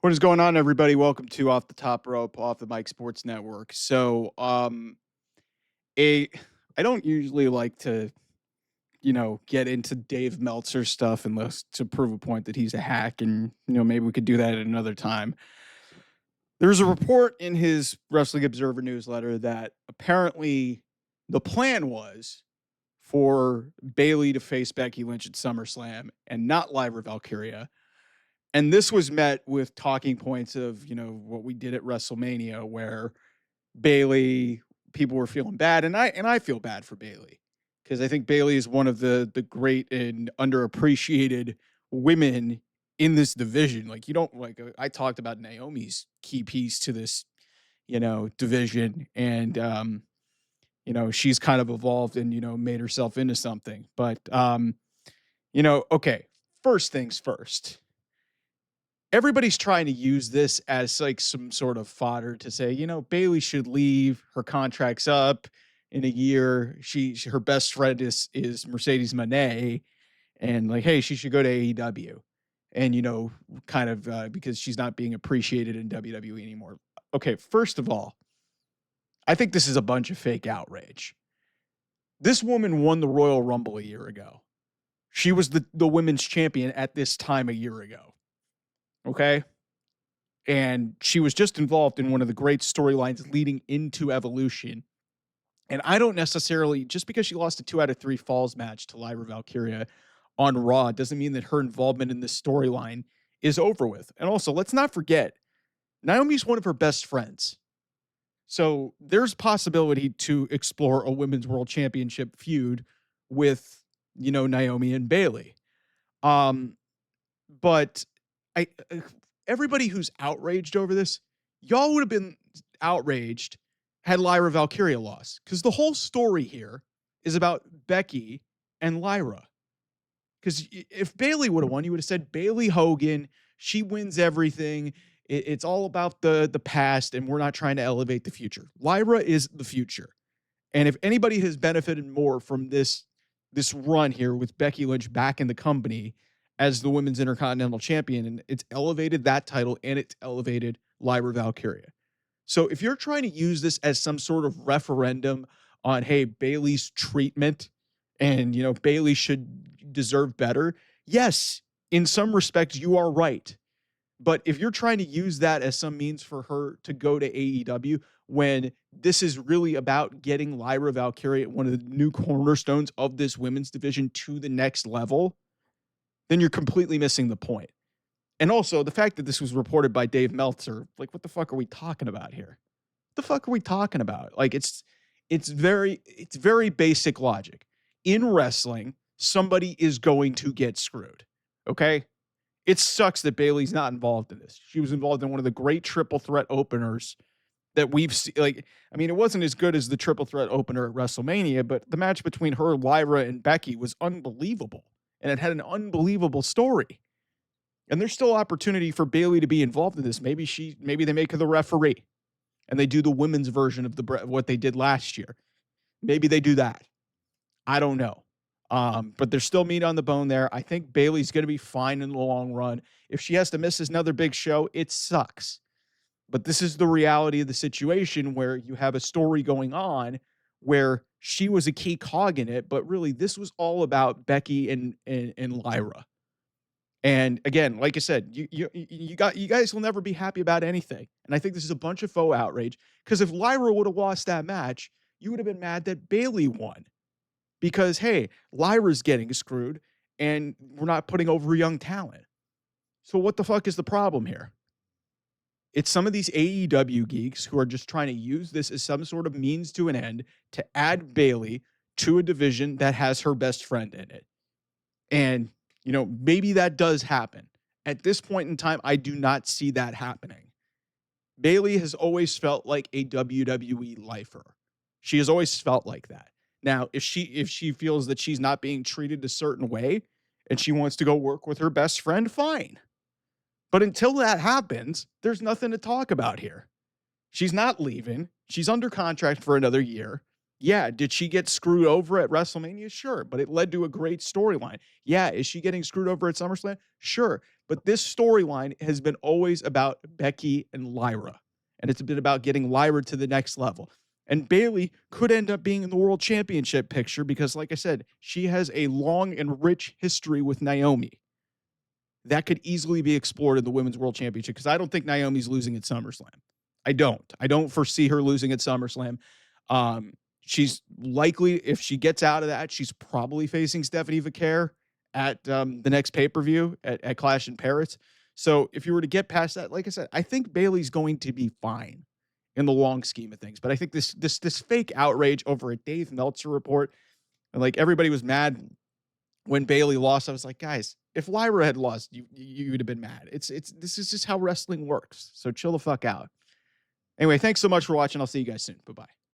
What is going on, everybody? Welcome to Off the Top Rope, off the Mike Sports Network. A I don't usually like to, get into Dave Meltzer stuff unless to prove a point that he's a hack, and maybe we could do that at another time. There's a report in his Wrestling Observer newsletter that apparently the plan was for Bayley to face Becky Lynch at SummerSlam and not Lyra Valkyria. And this was met with talking points of, what we did at WrestleMania, where Bayley, people were feeling bad. And I feel bad for Bayley because I think Bayley is one of the great and underappreciated women in this division. Like, you don't like, I talked about Naomi's key piece to this, division. And, she's kind of evolved and, made herself into something. But, okay, first things first, everybody's trying to use this as like some sort of fodder to say, Bayley should leave. Her contract's up in a year. Her best friend is Mercedes Moné, and like, hey, she should go to AEW, and kind of because she's not being appreciated in WWE anymore. Okay, first of all, I think this is a bunch of fake outrage. This woman won the Royal Rumble a year ago. She was the women's champion at this time a year ago. Okay. And she was just involved in one of the great storylines leading into Evolution. And I don't necessarily, just because she lost a 2 out of 3 falls match to Lyra Valkyria on Raw, doesn't mean that her involvement in this storyline is over with. And also, let's not forget, Naomi's one of her best friends. So there's possibility to explore a women's world championship feud with, Naomi and Bayley. But everybody who's outraged over this, y'all would have been outraged had Lyra Valkyria lost, because the whole story here is about Becky and Lyra. Because if Bayley would have won, you would have said Bayley Hogan, she wins everything. It's all about the past, and we're not trying to elevate the future. Lyra is the future. And if anybody has benefited more from this run here with Becky Lynch back in the company as the Women's Intercontinental Champion, and it's elevated that title and it's elevated Lyra Valkyria. So if you're trying to use this as some sort of referendum on, hey, Bayley's treatment and, Bayley should deserve better, yes, in some respects, you are right. But if you're trying to use that as some means for her to go to AEW, when this is really about getting Lyra Valkyria, one of the new cornerstones of this women's division, to the next level, then you're completely missing the point. And also, the fact that this was reported by Dave Meltzer, like, what the fuck are we talking about here? What the fuck are we talking about? Like, it's very basic logic. In wrestling, somebody is going to get screwed, okay? It sucks that Bayley's not involved in this. She was involved in one of the great triple threat openers that we've seen. Like, I mean, it wasn't as good as the triple threat opener at WrestleMania, but the match between her, Lyra, and Becky was unbelievable. And it had an unbelievable story. And there's still opportunity for Bayley to be involved in this. Maybe they make her the referee and they do the women's version of what they did last year. Maybe they do that. I don't know. But there's still meat on the bone there. I think Bayley's going to be fine in the long run. If she has to miss another big show, it sucks. But this is the reality of the situation, where you have a story going on where she was a key cog in it, but really this was all about Becky and Lyra. And again, like I said, you guys will never be happy about anything. And I think this is a bunch of faux outrage, because if Lyra would have lost that match, you would have been mad that Bayley won. Because, hey, Lyra's getting screwed and we're not putting over young talent. So what the fuck is the problem here? It's some of these AEW geeks who are just trying to use this as some sort of means to an end to add Bayley to a division that has her best friend in it. And, maybe that does happen. At this point in time, I do not see that happening. Bayley has always felt like a WWE lifer. She has always felt like that. Now, if she feels that she's not being treated a certain way and she wants to go work with her best friend, fine. But until that happens, there's nothing to talk about here. She's not leaving. She's under contract for another year. Yeah, did she get screwed over at WrestleMania? Sure, but it led to a great storyline. Yeah, is she getting screwed over at SummerSlam? Sure. But this storyline has been always about Becky and Lyra. And it's been about getting Lyra to the next level. And Bayley could end up being in the world championship picture because, like I said, she has a long and rich history with Naomi. That could easily be explored in the Women's World Championship because I don't think Naomi's losing at SummerSlam. I don't foresee her losing at SummerSlam. She's likely, if she gets out of that, she's probably facing Stephanie Vaquer at the next pay-per-view at Clash in Paris. So if you were to get past that, like I said, I think Bayley's going to be fine in the long scheme of things. But I think this fake outrage over a Dave Meltzer report, and like everybody was mad when Bayley lost. I was like, guys, if Lyra had lost, you would have been mad. This is just how wrestling works. So chill the fuck out. Anyway, thanks so much for watching. I'll see you guys soon. Bye-bye.